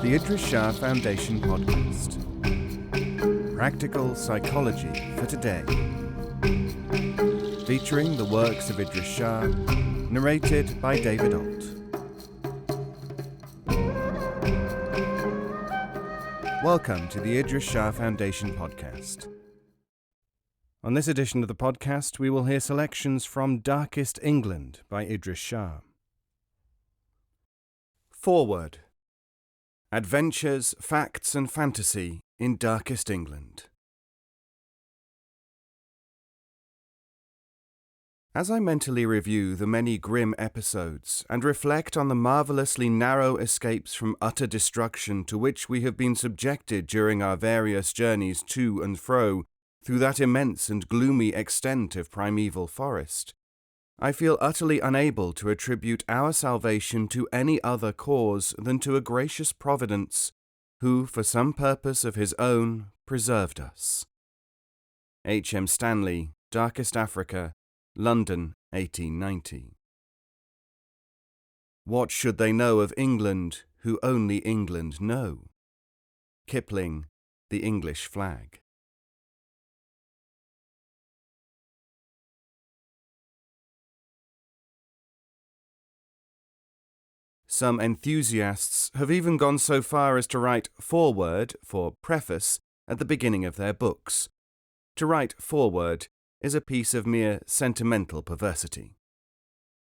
The Idries Shah Foundation podcast. Practical psychology for today. Featuring the works of Idries Shah, narrated by David Ault. Welcome to the Idries Shah Foundation podcast. On this edition of the podcast, we will hear selections from Darkest England by Idries Shah. Forward. Adventures, Facts and Fantasy in Darkest England. As I mentally review the many grim episodes and reflect on the marvellously narrow escapes from utter destruction to which we have been subjected during our various journeys to and fro through that immense and gloomy extent of primeval forest, I feel utterly unable to attribute our salvation to any other cause than to a gracious Providence, who, for some purpose of his own, preserved us. H. M. Stanley, Darkest Africa, London, 1890. What should they know of England who only England know? Kipling, The English Flag. Some enthusiasts have even gone so far as to write foreword for preface at the beginning of their books. To write foreword is a piece of mere sentimental perversity.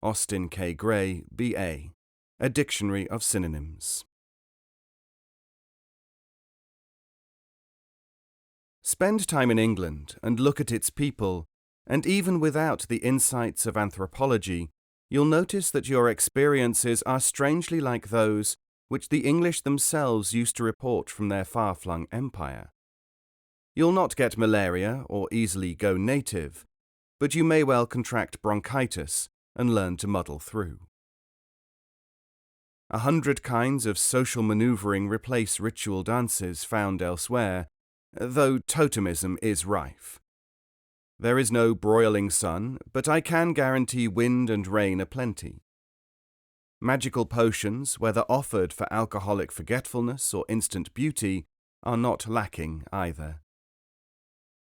Austin K. Gray, B.A., A Dictionary of Synonyms. Spend time in England and look at its people, and even without the insights of anthropology, you'll notice that your experiences are strangely like those which the English themselves used to report from their far-flung empire. You'll not get malaria or easily go native, but you may well contract bronchitis and learn to muddle through. 100 kinds of social manoeuvring replace ritual dances found elsewhere, though totemism is rife. There is no broiling sun, but I can guarantee wind and rain aplenty. Magical potions, whether offered for alcoholic forgetfulness or instant beauty, are not lacking either.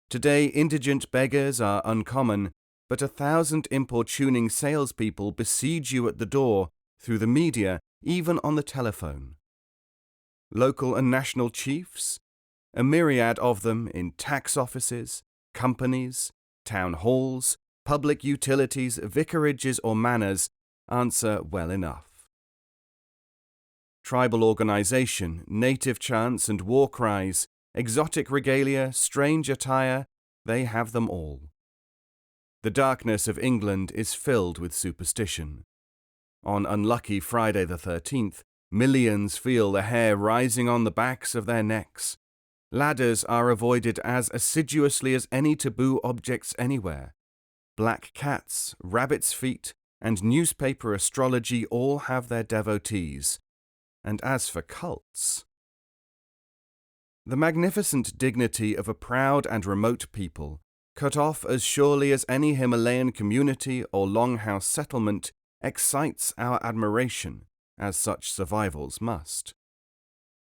Today, indigent beggars are uncommon, but 1,000 importuning salespeople besiege you at the door, through the media, even on the telephone. Local and national chiefs, a myriad of them in tax offices, companies, town halls, public utilities, vicarages or manors, answer well enough. Tribal organization, native chants and war cries, exotic regalia, strange attire, they have them all. The darkness of England is filled with superstition. On unlucky Friday the 13th, millions feel the hair rising on the backs of their necks. Ladders are avoided as assiduously as any taboo objects anywhere. Black cats, rabbit's feet, and newspaper astrology all have their devotees. And as for cults, the magnificent dignity of a proud and remote people, cut off as surely as any Himalayan community or longhouse settlement, excites our admiration, as such survivals must.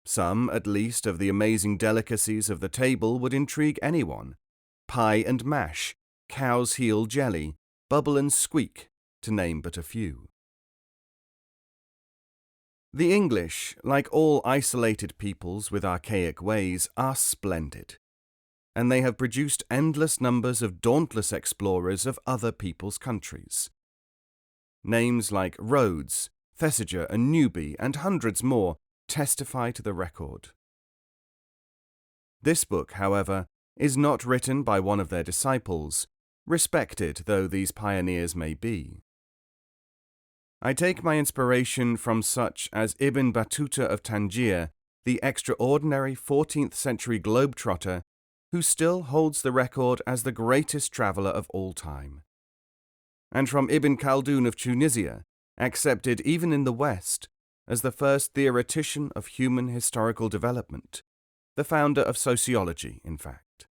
Some, at least, of the amazing delicacies of the table would intrigue anyone. Pie and mash, cow's heel jelly, bubble and squeak, to name but a few. The English, like all isolated peoples with archaic ways, are splendid, and they have produced endless numbers of dauntless explorers of other peoples' countries. Names like Rhodes, Thesiger and Newby, and hundreds more, testify to the record. This book, however, is not written by one of their disciples, respected though these pioneers may be. I take my inspiration from such as Ibn Battuta of Tangier, the extraordinary 14th century globetrotter, who still holds the record as the greatest traveller of all time. And from Ibn Khaldun of Tunisia, accepted even in the West as the first theoretician of human historical development, the founder of sociology, in fact.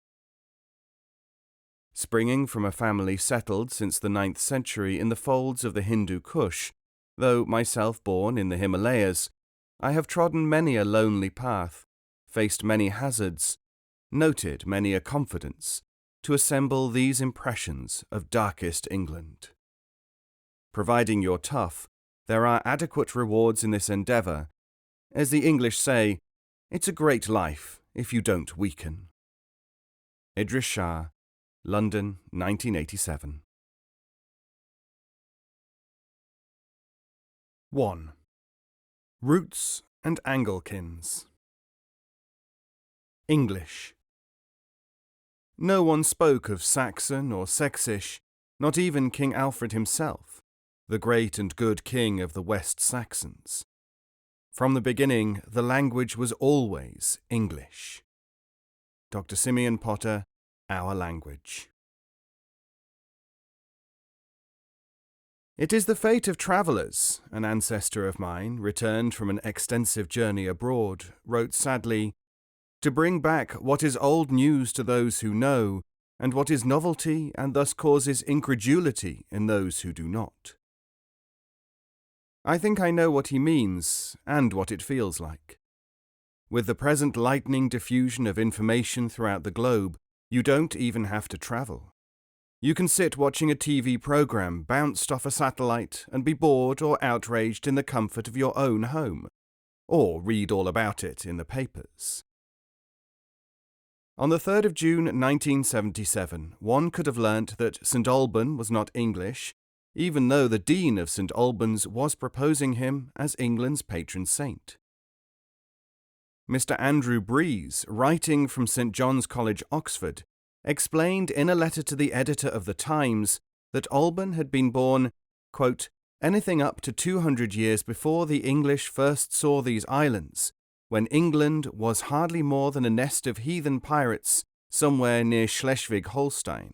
Springing from a family settled since the 9th century in the folds of the Hindu Kush, though myself born in the Himalayas, I have trodden many a lonely path, faced many hazards, noted many a confidence, to assemble these impressions of darkest England. Providing you're tough, there are adequate rewards in this endeavour. As the English say, it's a great life if you don't weaken. Idries Shah, London, 1987. 1. Roots and Anglekins. English. No one spoke of Saxon or Sexish, not even King Alfred himself, the great and good king of the West Saxons. From the beginning, the language was always English. Dr. Simeon Potter, Our Language. It is the fate of travellers, an ancestor of mine, returned from an extensive journey abroad, wrote sadly, to bring back what is old news to those who know, and what is novelty and thus causes incredulity in those who do not. I think I know what he means, and what it feels like. With the present lightning diffusion of information throughout the globe, you don't even have to travel. You can sit watching a TV program bounced off a satellite and be bored or outraged in the comfort of your own home, or read all about it in the papers. On the 3rd of June 1977, one could have learnt that St Alban was not English, even though the Dean of St Albans was proposing him as England's patron saint. Mr. Andrew Breeze, writing from St John's College, Oxford, explained in a letter to the editor of The Times that Alban had been born, quote, anything up to 200 years before the English first saw these islands, when England was hardly more than a nest of heathen pirates somewhere near Schleswig-Holstein.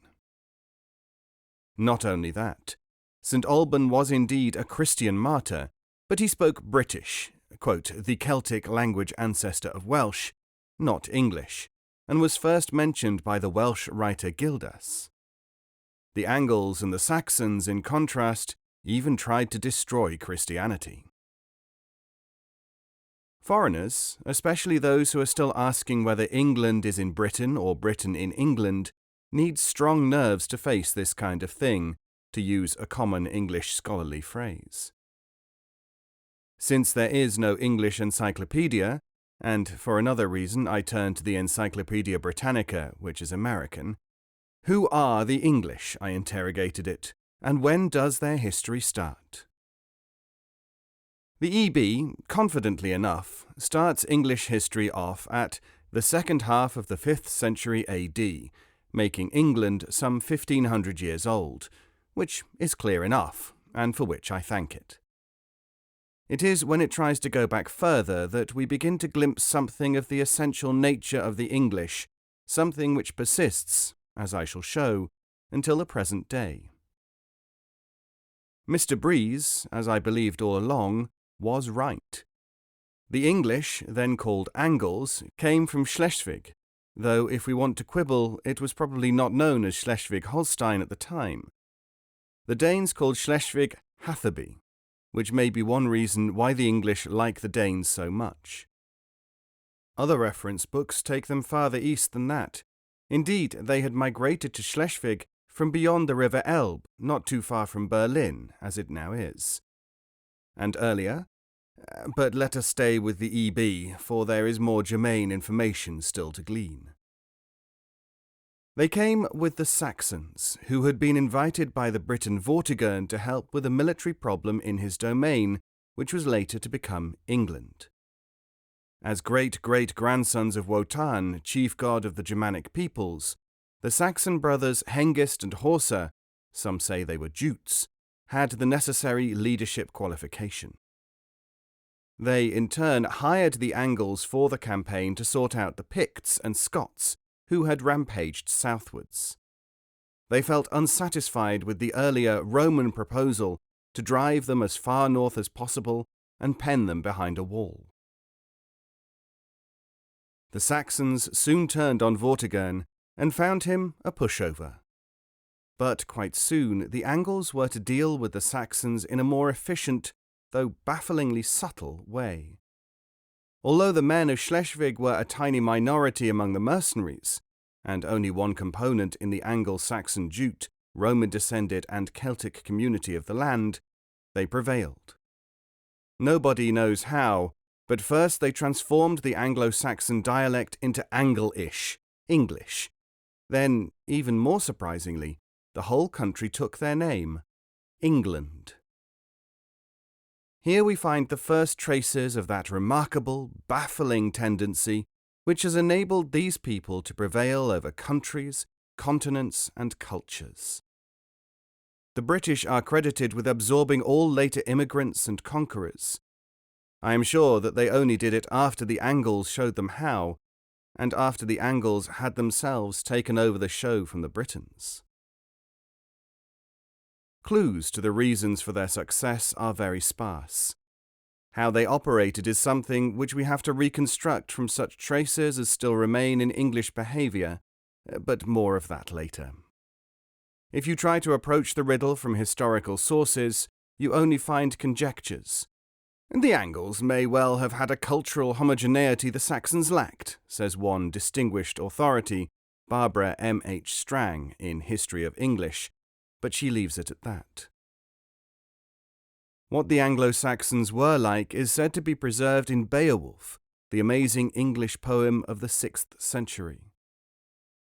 Not only that, St Alban was indeed a Christian martyr, but he spoke British, quote, the Celtic language ancestor of Welsh, not English, and was first mentioned by the Welsh writer Gildas. The Angles and the Saxons, in contrast, even tried to destroy Christianity. Foreigners, especially those who are still asking whether England is in Britain or Britain in England, need strong nerves to face this kind of thing, to use a common English scholarly phrase. Since there is no English encyclopedia, and for another reason I turn to the Encyclopedia Britannica, which is American, who are the English, I interrogated it, and when does their history start? The EB, confidently enough, starts English history off at the second half of the 5th century AD, making England some 1500 years old, which is clear enough, and for which I thank it. It is when it tries to go back further that we begin to glimpse something of the essential nature of the English, something which persists, as I shall show, until the present day. Mr. Breeze, as I believed all along, was right. The English, then called Angles, came from Schleswig, though if we want to quibble, it was probably not known as Schleswig-Holstein at the time. The Danes called Schleswig Hathaby, which may be one reason why the English like the Danes so much. Other reference books take them farther east than that. Indeed, they had migrated to Schleswig from beyond the River Elbe, not too far from Berlin, as it now is. And earlier, but let us stay with the EB, for there is more germane information still to glean. They came with the Saxons, who had been invited by the Briton Vortigern to help with a military problem in his domain, which was later to become England. As great-great-grandsons of Wotan, chief god of the Germanic peoples, the Saxon brothers Hengist and Horsa, some say they were Jutes, had the necessary leadership qualification. They, in turn, hired the Angles for the campaign to sort out the Picts and Scots, who had rampaged southwards. They felt unsatisfied with the earlier Roman proposal to drive them as far north as possible and pen them behind a wall. The Saxons soon turned on Vortigern and found him a pushover. But quite soon the Angles were to deal with the Saxons in a more efficient, though bafflingly subtle, way. Although the men of Schleswig were a tiny minority among the mercenaries, and only one component in the Anglo-Saxon Jute, Roman-descended and Celtic community of the land, they prevailed. Nobody knows how, but first they transformed the Anglo-Saxon dialect into Anglish, English. Then, even more surprisingly, the whole country took their name, England. Here we find the first traces of that remarkable, baffling tendency which has enabled these people to prevail over countries, continents, and cultures. The British are credited with absorbing all later immigrants and conquerors. I am sure that they only did it after the Angles showed them how, and after the Angles had themselves taken over the show from the Britons. Clues to the reasons for their success are very sparse. How they operated is something which we have to reconstruct from such traces as still remain in English behaviour, but more of that later. If you try to approach the riddle from historical sources, you only find conjectures. The Angles may well have had a cultural homogeneity the Saxons lacked, says one distinguished authority, Barbara M. H. Strang, in History of English, but she leaves it at that. What the Anglo-Saxons were like is said to be preserved in Beowulf, the amazing English poem of the 6th century.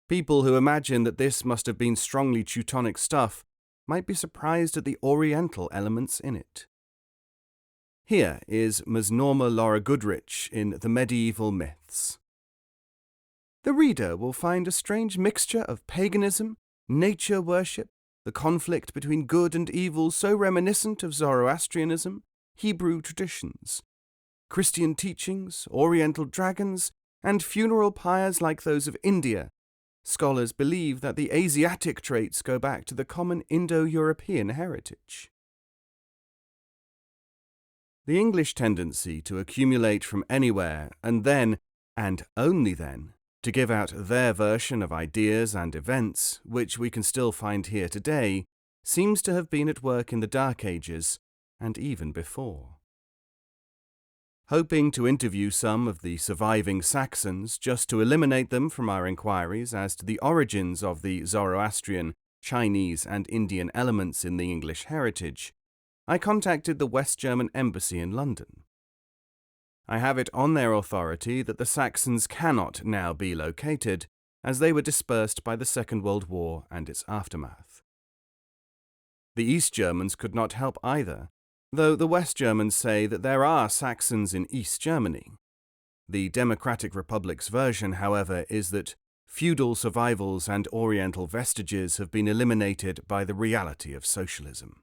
People who imagine that this must have been strongly Teutonic stuff might be surprised at the Oriental elements in it. Here is Ms. Norma Laura Goodrich in The Medieval Myths. The reader will find a strange mixture of paganism, nature worship, the conflict between good and evil so reminiscent of Zoroastrianism, Hebrew traditions, Christian teachings, Oriental dragons, and funeral pyres like those of India. Scholars believe that the Asiatic traits go back to the common Indo-European heritage. The English tendency to accumulate from anywhere and then, and only then, to give out their version of ideas and events, which we can still find here today, seems to have been at work in the Dark Ages, and even before. Hoping to interview some of the surviving Saxons just to eliminate them from our inquiries as to the origins of the Zoroastrian, Chinese, and Indian elements in the English heritage, I contacted the West German Embassy in London. I have it on their authority that the Saxons cannot now be located, as they were dispersed by the Second World War and its aftermath. The East Germans could not help either, though the West Germans say that there are Saxons in East Germany. The Democratic Republic's version, however, is that feudal survivals and Oriental vestiges have been eliminated by the reality of socialism.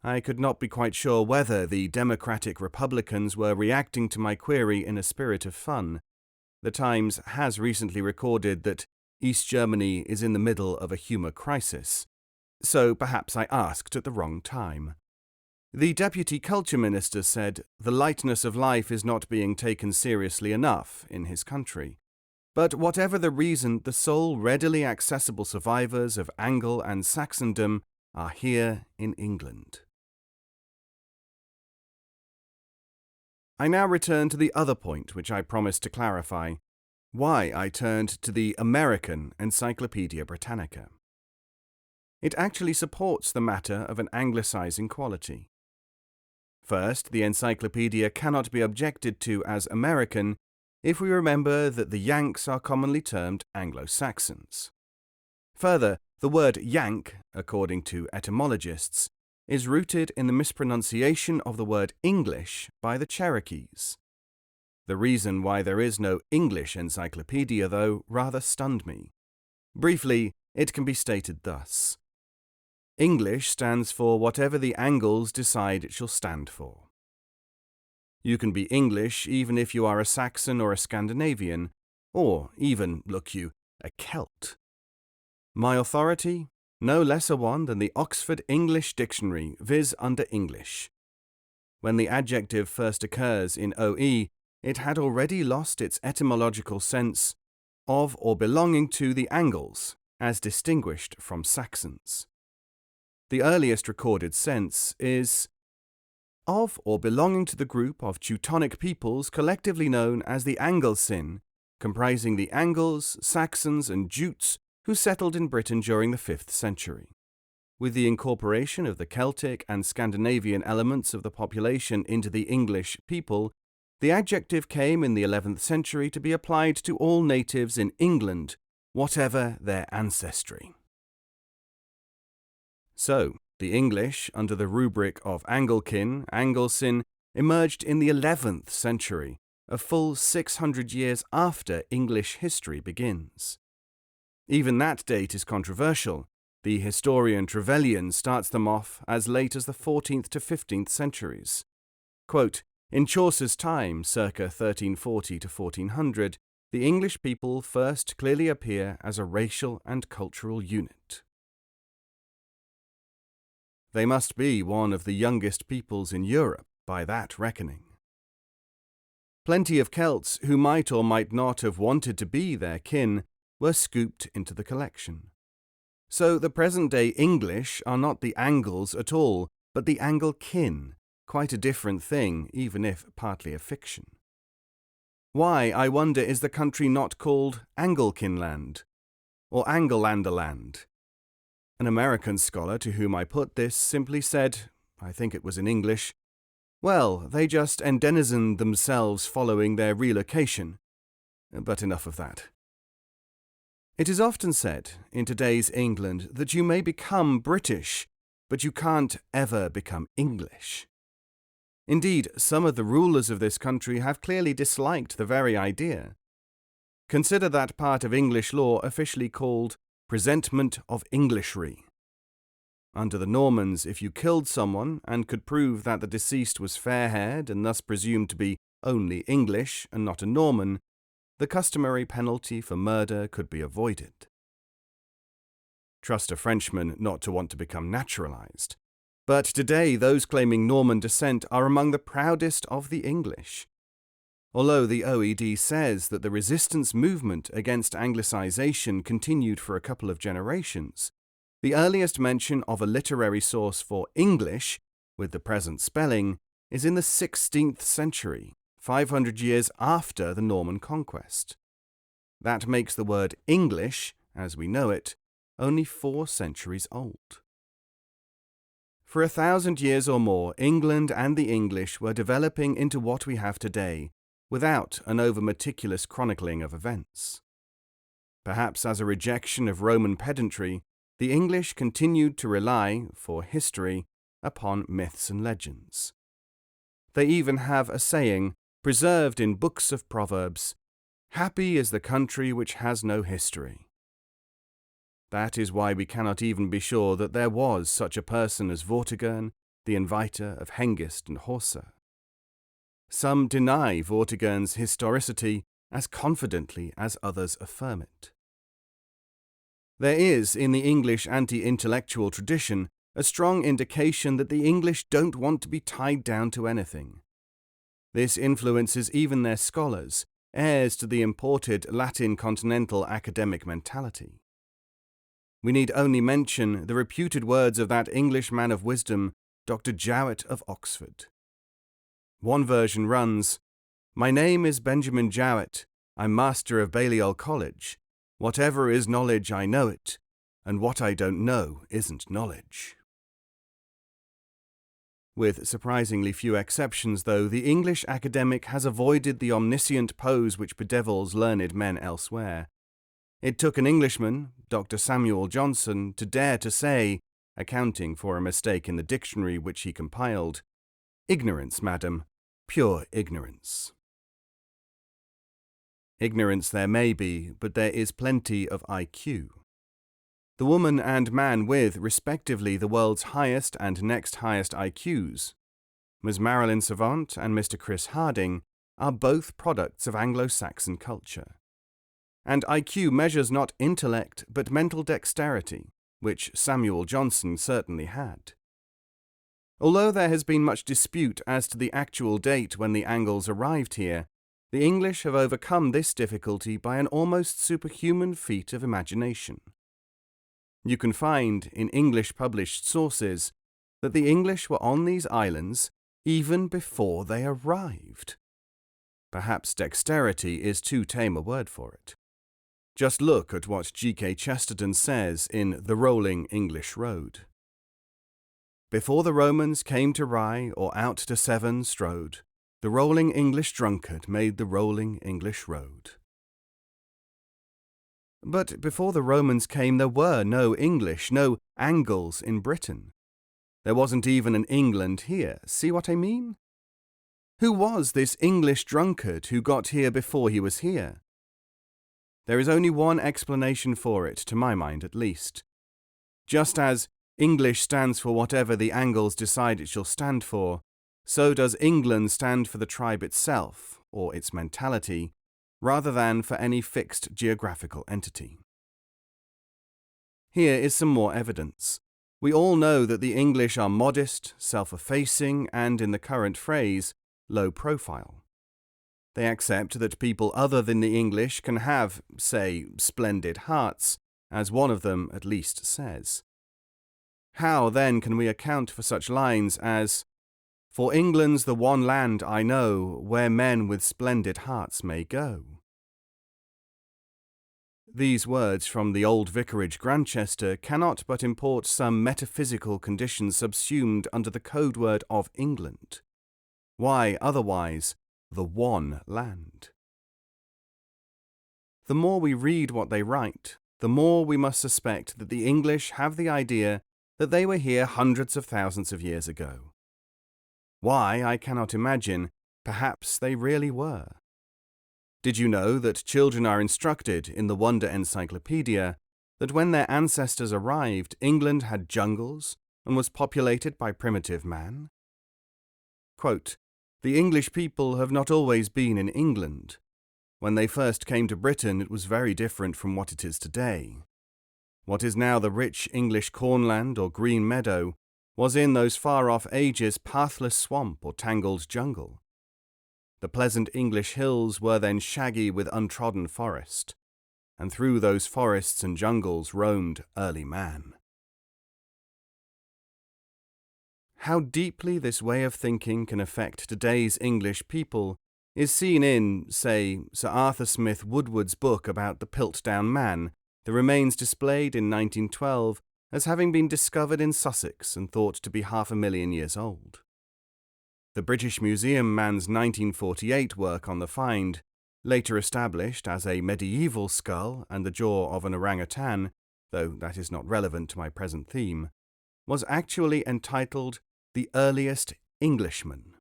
I could not be quite sure whether the Democratic Republicans were reacting to my query in a spirit of fun. The Times has recently recorded that East Germany is in the middle of a humour crisis, so perhaps I asked at the wrong time. The Deputy Culture Minister said the lightness of life is not being taken seriously enough in his country. But whatever the reason, the sole readily accessible survivors of Angle and Saxondom are here in England. I now return to the other point which I promised to clarify, why I turned to the American Encyclopaedia Britannica. It actually supports the matter of an anglicizing quality. First, the encyclopedia cannot be objected to as American if we remember that the Yanks are commonly termed Anglo-Saxons. Further, the word Yank, according to etymologists, is rooted in the mispronunciation of the word English by the Cherokees. The reason why there is no English encyclopedia, though, rather stunned me. Briefly, it can be stated thus. English stands for whatever the Angles decide it shall stand for. You can be English even if you are a Saxon or a Scandinavian, or even, look you, a Celt. My authority? No less a one than the Oxford English Dictionary, viz. Under English. When the adjective first occurs in OE, it had already lost its etymological sense of or belonging to the Angles, as distinguished from Saxons. The earliest recorded sense is of or belonging to the group of Teutonic peoples collectively known as the Anglesin, comprising the Angles, Saxons, and Jutes who settled in Britain during the 5th century. With the incorporation of the Celtic and Scandinavian elements of the population into the English people, the adjective came in the 11th century to be applied to all natives in England, whatever their ancestry. So, the English, under the rubric of Anglekin, Anglesin, emerged in the 11th century, a full 600 years after English history begins. Even that date is controversial. The historian Trevelyan starts them off as late as the 14th to 15th centuries. Quote, in Chaucer's time, circa 1340 to 1400, the English people first clearly appear as a racial and cultural unit. They must be one of the youngest peoples in Europe by that reckoning. Plenty of Celts who might or might not have wanted to be their kin were scooped into the collection. So the present-day English are not the Angles at all, but the Anglekin, quite a different thing, even if partly a fiction. Why, I wonder, is the country not called Anglekinland or Anglelanderland? An American scholar to whom I put this simply said, I think it was in English, well, they just endenizened themselves following their relocation. But enough of that. It is often said in today's England that you may become British, but you can't ever become English. Indeed, some of the rulers of this country have clearly disliked the very idea. Consider that part of English law officially called presentment of Englishry. Under the Normans, if you killed someone and could prove that the deceased was fair-haired and thus presumed to be only English and not a Norman, the customary penalty for murder could be avoided. Trust a Frenchman not to want to become naturalized. But today those claiming Norman descent are among the proudest of the English. Although the OED says that the resistance movement against Anglicization continued for a couple of generations, the earliest mention of a literary source for English, with the present spelling, is in the 16th century, 500 years after the Norman conquest. That makes the word English, as we know it, only 4 centuries old. For 1,000 years or more, England and the English were developing into what we have today, without an over-meticulous chronicling of events. Perhaps as a rejection of Roman pedantry, the English continued to rely, for history, upon myths and legends. They even have a saying, preserved in books of proverbs, "Happy is the country which has no history." That is why we cannot even be sure that there was such a person as Vortigern, the inviter of Hengist and Horsa. Some deny Vortigern's historicity as confidently as others affirm it. There is, in the English anti-intellectual tradition, a strong indication that the English don't want to be tied down to anything. This influences even their scholars, heirs to the imported Latin continental academic mentality. We need only mention the reputed words of that English man of wisdom, Dr. Jowett of Oxford. One version runs, "My name is Benjamin Jowett, I'm master of Balliol College. Whatever is knowledge I know it, and what I don't know isn't knowledge." With surprisingly few exceptions, though, the English academic has avoided the omniscient pose which bedevils learned men elsewhere. It took an Englishman, Dr. Samuel Johnson, to dare to say, accounting for a mistake in the dictionary which he compiled, "Ignorance, madam, pure ignorance." Ignorance there may be, but there is plenty of IQ. The woman and man with, respectively, the world's highest and next highest IQs, Ms. Marilyn Savant and Mr. Chris Harding, are both products of Anglo-Saxon culture. And IQ measures not intellect but mental dexterity, which Samuel Johnson certainly had. Although there has been much dispute as to the actual date when the Angles arrived here, the English have overcome this difficulty by an almost superhuman feat of imagination. You can find, in English published sources, that the English were on these islands even before they arrived. Perhaps dexterity is too tame a word for it. Just look at what G.K. Chesterton says in The Rolling English Road. Before the Romans came to Rye or out to Severn strode, the rolling English drunkard made the rolling English road. But before the Romans came, there were no English, no Angles in Britain. There wasn't even an England here. See what I mean? Who was this English drunkard who got here before he was here? There is only one explanation for it, to my mind at least. Just as English stands for whatever the Angles decide it shall stand for, so does England stand for the tribe itself, or its mentality, rather than for any fixed geographical entity. Here is some more evidence. We all know that the English are modest, self-effacing, and, in the current phrase, low profile. They accept that people other than the English can have, say, splendid hearts, as one of them at least says. How, then, can we account for such lines as, "For England's the one land I know, where men with splendid hearts may go"? These words from the old vicarage Grantchester cannot but import some metaphysical conditions subsumed under the code word of England. Why, otherwise, the one land? The more we read what they write, the more we must suspect that the English have the idea that they were here hundreds of thousands of years ago. Why, I cannot imagine. Perhaps they really were. Did you know that children are instructed in the Wonder Encyclopedia that when their ancestors arrived, England had jungles and was populated by primitive man? Quote, "The English people have not always been in England. When they first came to Britain, it was very different from what it is today. What is now the rich English cornland or green meadow was in those far-off ages pathless swamp or tangled jungle. The pleasant English hills were then shaggy with untrodden forest, and through those forests and jungles roamed early man." How deeply this way of thinking can affect today's English people is seen in, say, Sir Arthur Smith Woodward's book about the Piltdown Man, the remains displayed in 1912 as having been discovered in Sussex and thought to be 500,000 years old. The British Museum man's 1948 work on the find, later established as a medieval skull and the jaw of an orangutan, though that is not relevant to my present theme, was actually entitled The Earliest Englishmen.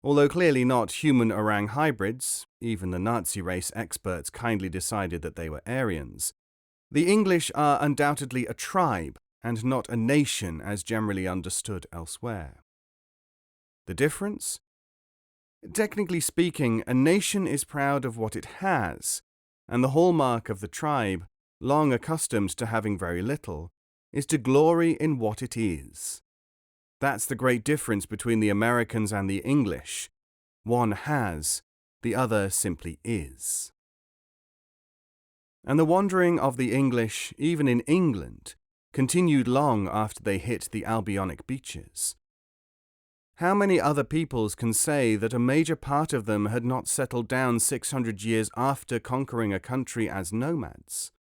Although clearly not human orang hybrids, even the Nazi race experts kindly decided that they were Aryans, the English are undoubtedly a tribe and not a nation as generally understood elsewhere. The difference? Technically speaking, a nation is proud of what it has, and the hallmark of the tribe, long accustomed to having very little, is to glory in what it is. That's the great difference between the Americans and the English. One has, the other simply is. And the wandering of the English, even in England, continued long after they hit the Albionic beaches. How many other peoples can say that a major part of them had not settled down 600 years after conquering a country as nomads?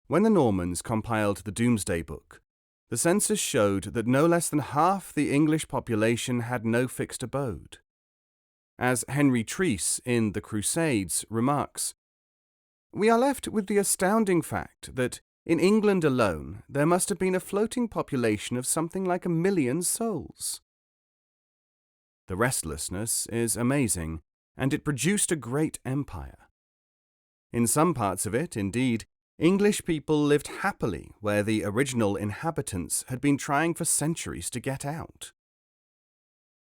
When the Normans compiled the Domesday Book, the census showed that no less than half the English population had no fixed abode. As Henry Treece in The Crusades remarks, "We are left with the astounding fact that in England alone there must have been a floating population of something like 1 million souls." The restlessness is amazing, and it produced a great empire. In some parts of it, indeed, English people lived happily where the original inhabitants had been trying for centuries to get out.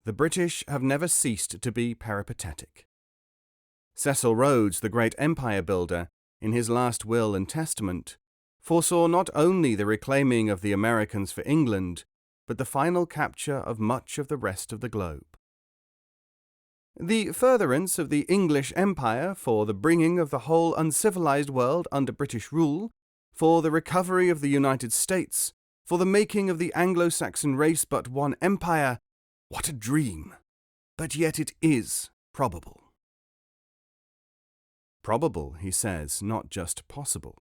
The British have never ceased to be peripatetic. Cecil Rhodes, the great empire builder, in his last will and testament, foresaw not only the reclaiming of the Americans for England, but the final capture of much of the rest of the globe. The furtherance of the English Empire for the bringing of the whole uncivilized world under British rule, for the recovery of the United States, For the making of the Anglo-Saxon race but one empire, what a dream! But yet it is probable. Probable, he says, not just possible.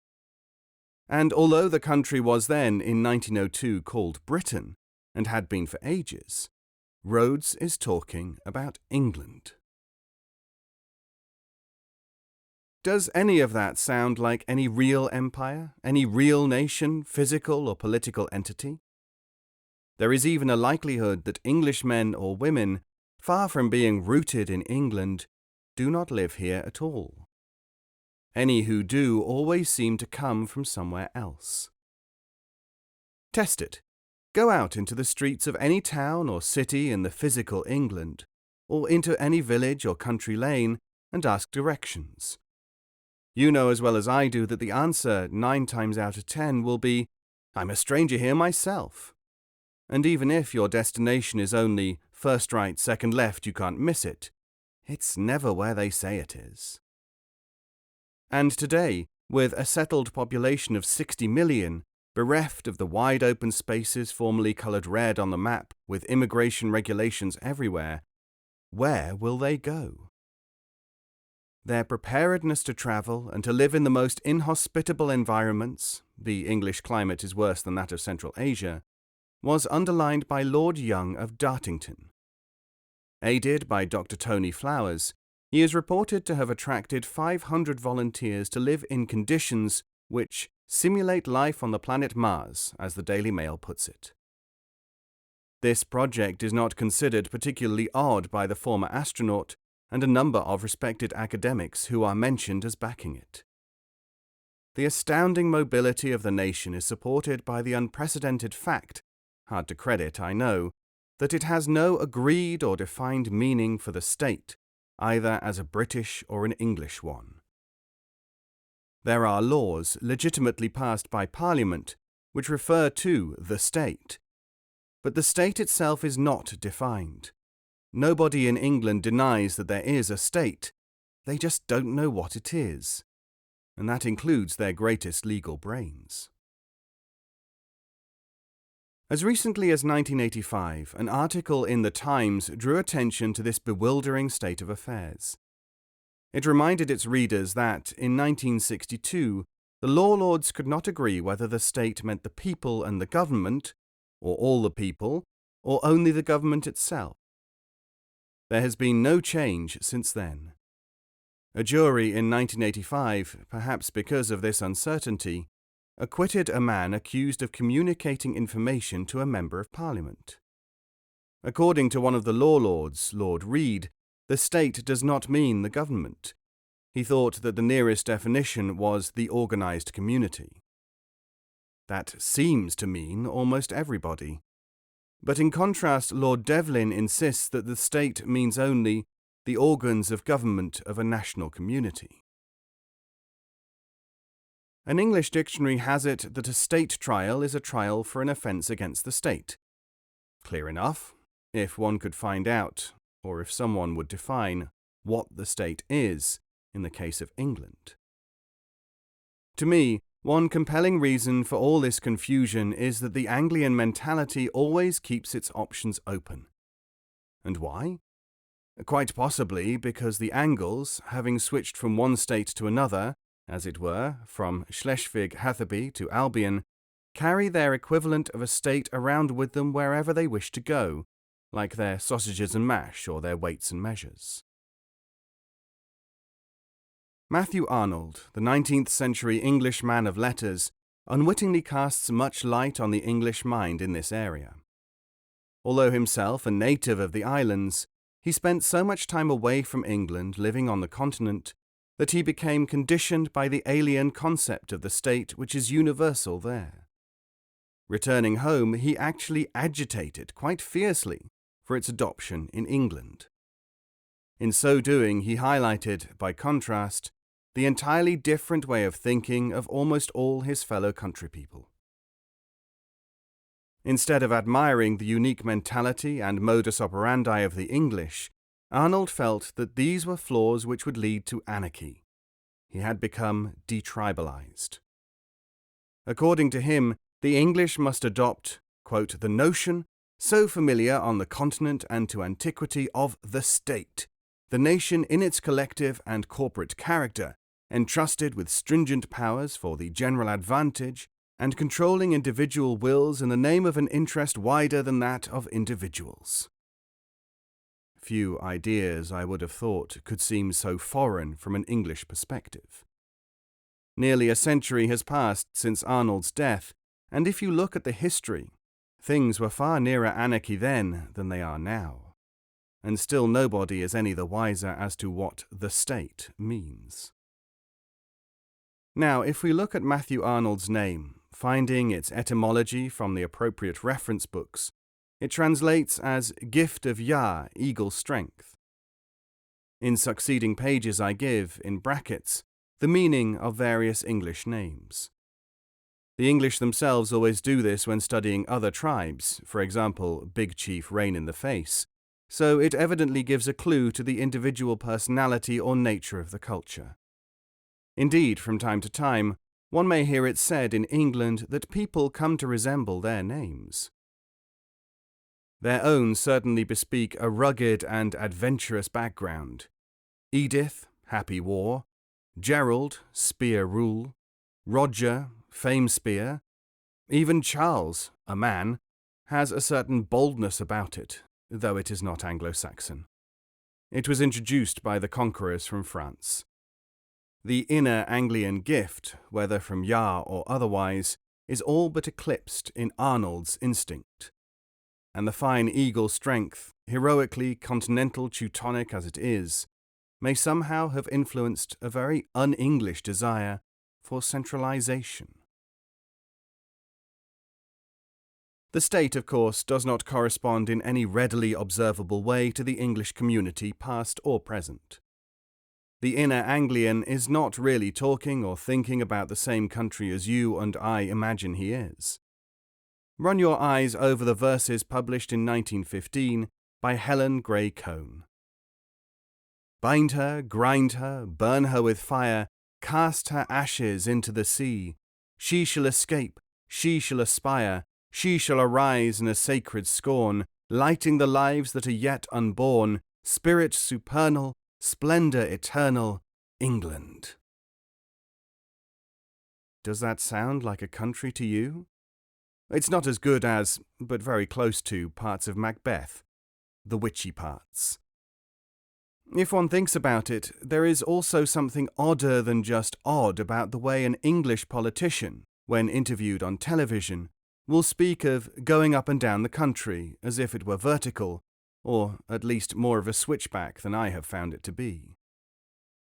And although the country was then, in 1902, called Britain, and had been for ages, Rhodes is talking about England. Does any of that sound like any real empire, any real nation, physical or political entity? There is even a likelihood that Englishmen or women, far from being rooted in England, do not live here at all. Any who do always seem to come from somewhere else. Test it. Go out into the streets of any town or city in the physical England, or into any village or country lane, and ask directions. You know as well as I do that the answer, 9 times out of 10, will be, "I'm a stranger here myself." And even if your destination is only first right, second left, you can't miss it, it's never where they say it is. And today, with a settled population of 60 million, bereft of the wide open spaces formerly coloured red on the map with immigration regulations everywhere, where will they go? Their preparedness to travel and to live in the most inhospitable environments, the English climate is worse than that of Central Asia, was underlined by Lord Young of Dartington. Aided by Dr. Tony Flowers, he is reported to have attracted 500 volunteers to live in conditions which simulate life on the planet Mars, as the Daily Mail puts it. This project is not considered particularly odd by the former astronaut and a number of respected academics who are mentioned as backing it. The astounding mobility of the nation is supported by the unprecedented fact, hard to credit, I know, that it has no agreed or defined meaning for the state, either as a British or an English one. There are laws legitimately passed by Parliament which refer to the state, but the state itself is not defined. Nobody in England denies that there is a state, they just don't know what it is, and that includes their greatest legal brains. As recently as 1985, an article in The Times drew attention to this bewildering state of affairs. It reminded its readers that, in 1962, the law lords could not agree whether the state meant the people and the government, or all the people, or only the government itself. There has been no change since then. A jury in 1985, perhaps because of this uncertainty, acquitted a man accused of communicating information to a Member of Parliament. According to one of the law lords, Lord Reed, the state does not mean the government. He thought that the nearest definition was the organised community. That seems to mean almost everybody. But in contrast, Lord Devlin insists that the state means only the organs of government of a national community. An English dictionary has it that a state trial is a trial for an offence against the state. Clear enough, if one could find out, or if someone would define, what the state is in the case of England. To me, one compelling reason for all this confusion is that the Anglian mentality always keeps its options open. And why? Quite possibly because the Angles, having switched from one state to another, as it were, from Schleswig-Hathaby to Albion, carry their equivalent of a state around with them wherever they wish to go, like their sausages and mash or their weights and measures. Matthew Arnold, the 19th century English man of letters, unwittingly casts much light on the English mind in this area. Although himself a native of the islands, he spent so much time away from England living on the continent that he became conditioned by the alien concept of the state which is universal there. Returning home, he actually agitated quite fiercely for its adoption in England. In so doing, he highlighted, by contrast, the entirely different way of thinking of almost all his fellow countrypeople. Instead of admiring the unique mentality and modus operandi of the English, Arnold felt that these were flaws which would lead to anarchy. He had become detribalized. According to him, The English must adopt, quote, the notion, so familiar on the continent and to antiquity, of the state, the nation in its collective and corporate character, entrusted with stringent powers for the general advantage, and controlling individual wills in the name of an interest wider than that of individuals. Few ideas, I would have thought, could seem so foreign from an English perspective. Nearly a century has passed since Arnold's death, and if you look at the history, things were far nearer anarchy then than they are now, and still nobody is any the wiser as to what the state means. Now, if we look at Matthew Arnold's name, finding its etymology from the appropriate reference books, it translates as gift of Yah, eagle strength. In succeeding pages I give, in brackets, the meaning of various English names. The English themselves always do this when studying other tribes, for example, Big Chief Rain in the Face, so it evidently gives a clue to the individual personality or nature of the culture. Indeed, from time to time, one may hear it said in England that people come to resemble their names. Their own certainly bespeak a rugged and adventurous background. Edith, Happy War; Gerald, Spear Rule; Roger, Fame Spear; even Charles, a man, has a certain boldness about it, though it is not Anglo-Saxon. It was introduced by the conquerors from France. The inner Anglian gift, whether from Yah or otherwise, is all but eclipsed in Arnold's instinct. And the fine eagle strength, heroically continental Teutonic as it is, may somehow have influenced a very un-English desire for centralization. The state, of course, does not correspond in any readily observable way to the English community, past or present. The inner Anglian is not really talking or thinking about the same country as you and I imagine he is. Run your eyes over the verses published in 1915 by Helen Gray Cone. Bind her, grind her, burn her with fire, cast her ashes into the sea. She shall escape, she shall aspire, she shall arise in a sacred scorn, lighting the lives that are yet unborn, spirit supernal, splendor eternal, England. Does that sound like a country to you? It's not as good as, but very close to, parts of Macbeth, the witchy parts. If one thinks about it, there is also something odder than just odd about the way an English politician, when interviewed on television, will speak of going up and down the country as if it were vertical, or at least more of a switchback than I have found it to be.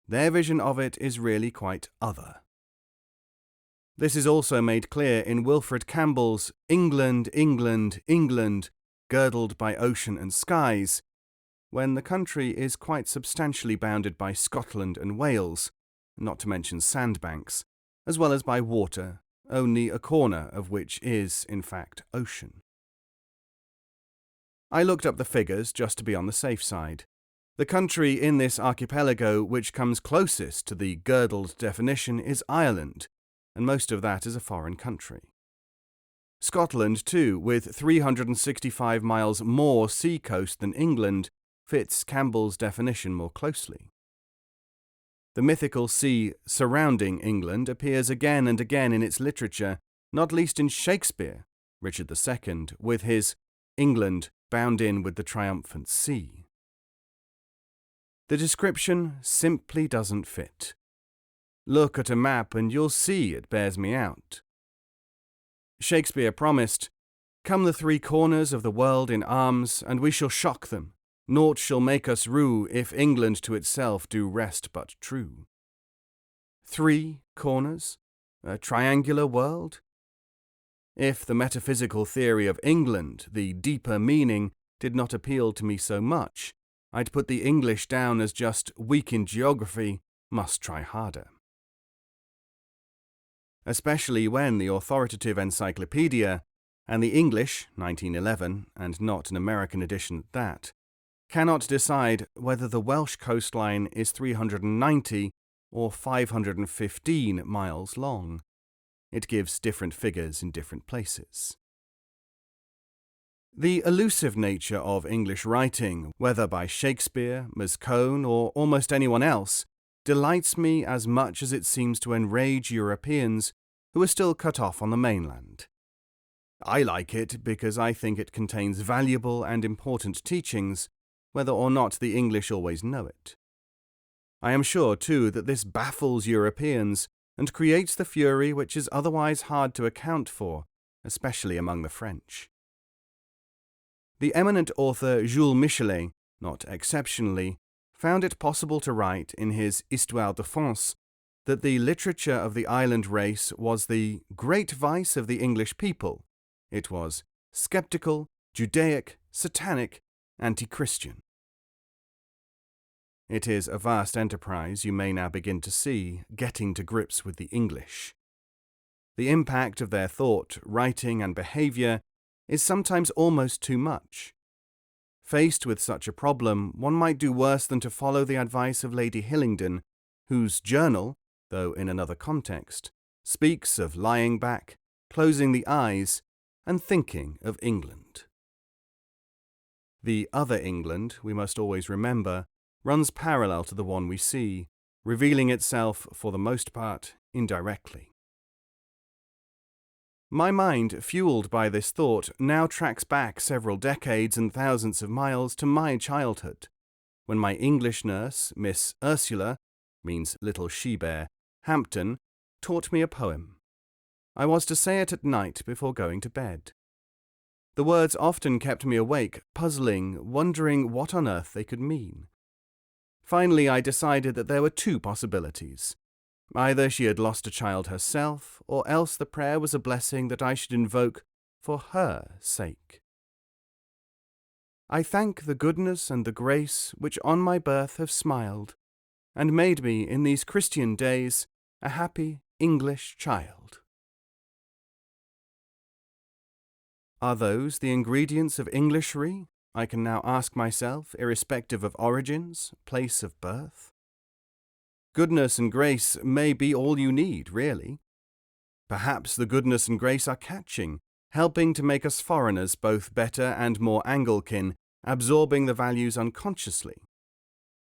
Their vision of it is really quite other. This is also made clear in Wilfred Campbell's England, England, England, girdled by ocean and skies, when the country is quite substantially bounded by Scotland and Wales, not to mention sandbanks, as well as by water, only a corner of which is, in fact, ocean. I looked up the figures just to be on the safe side. The country in this archipelago which comes closest to the girdled definition is Ireland, and most of that is a foreign country. Scotland, too, with 365 miles more sea coast than England, fits Campbell's definition more closely. The mythical sea surrounding England appears again and again in its literature, not least in Shakespeare, Richard II, with his England bound in with the triumphant sea. The description simply doesn't fit. Look at a map and you'll see it bears me out. Shakespeare promised, "Come the three corners of the world in arms, and we shall shock them. Naught shall make us rue, if England to itself do rest but true." 3 corners? A triangular world? If the metaphysical theory of England, the deeper meaning, did not appeal to me so much, I'd put the English down as just weak in geography, must try harder. Especially when the authoritative encyclopedia, and the English, 1911, and not an American edition at that, cannot decide whether the Welsh coastline is 390 or 515 miles long. It gives different figures in different places. The elusive nature of English writing, whether by Shakespeare, Mascone, or almost anyone else, delights me as much as it seems to enrage Europeans who are still cut off on the mainland. I like it because I think it contains valuable and important teachings, whether or not the English always know it. I am sure, too, that this baffles Europeans and creates the fury which is otherwise hard to account for, especially among the French. The eminent author Jules Michelet, not exceptionally, found it possible to write in his Histoire de France that the literature of the island race was the great vice of the English people. It was sceptical, Judaic, satanic, anti-Christian. It is a vast enterprise, you may now begin to see, getting to grips with the English. The impact of their thought, writing, and behaviour is sometimes almost too much. Faced with such a problem, one might do worse than to follow the advice of Lady Hillingdon, whose journal, though in another context, speaks of lying back, closing the eyes, and thinking of England. The other England, we must always remember, runs parallel to the one we see, revealing itself, for the most part, indirectly. My mind, fueled by this thought, now tracks back several decades and thousands of miles to my childhood, when my English nurse, Miss Ursula, means little she-bear, Hampton, taught me a poem. I was to say it at night before going to bed. The words often kept me awake, puzzling, wondering what on earth they could mean. Finally, I decided that there were two possibilities. Either she had lost a child herself, or else the prayer was a blessing that I should invoke for her sake. I thank the goodness and the grace which on my birth have smiled, and made me, in these Christian days, a happy English child. Are those the ingredients of Englishry? I can now ask myself, irrespective of origins, place of birth. Goodness and grace may be all you need, really. Perhaps the goodness and grace are catching, helping to make us foreigners both better and more Anglican, absorbing the values unconsciously.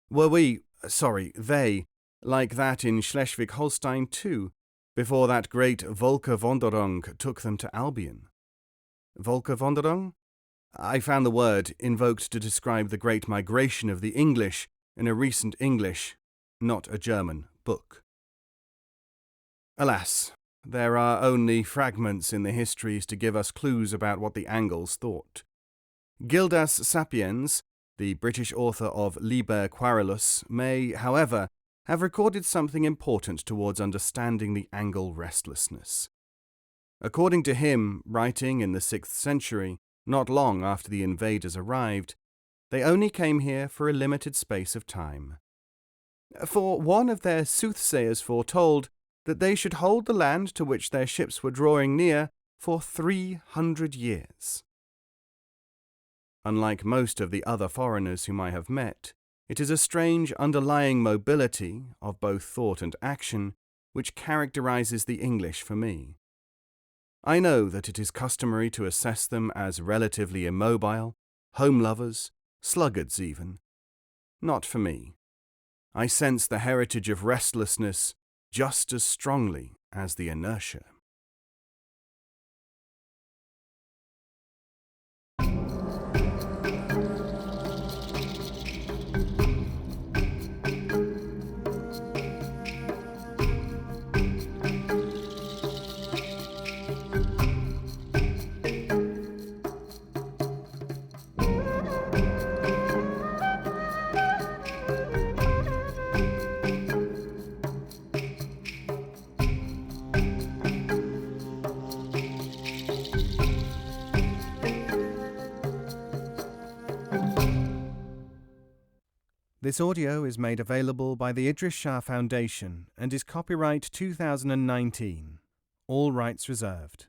Were they, like that in Schleswig-Holstein too, before that great Volkerwanderung took them to Albion? Volkerwanderung? I found the word invoked to describe the great migration of the English in a recent English, not a German, book. Alas, there are only fragments in the histories to give us clues about what the Angles thought. Gildas Sapiens, the British author of Liber Querulus, may, however, have recorded something important towards understanding the Angle restlessness. According to him, writing in the 6th century, not long after the invaders arrived, they only came here for a limited space of time. For one of their soothsayers foretold that they should hold the land to which their ships were drawing near for 300 years. Unlike most of the other foreigners whom I have met, it is a strange underlying mobility of both thought and action which characterizes the English for me. I know that it is customary to assess them as relatively immobile, home lovers, sluggards even. Not for me. I sense the heritage of restlessness just as strongly as the inertia. This audio is made available by the Idries Shah Foundation and is copyright 2019. All rights reserved.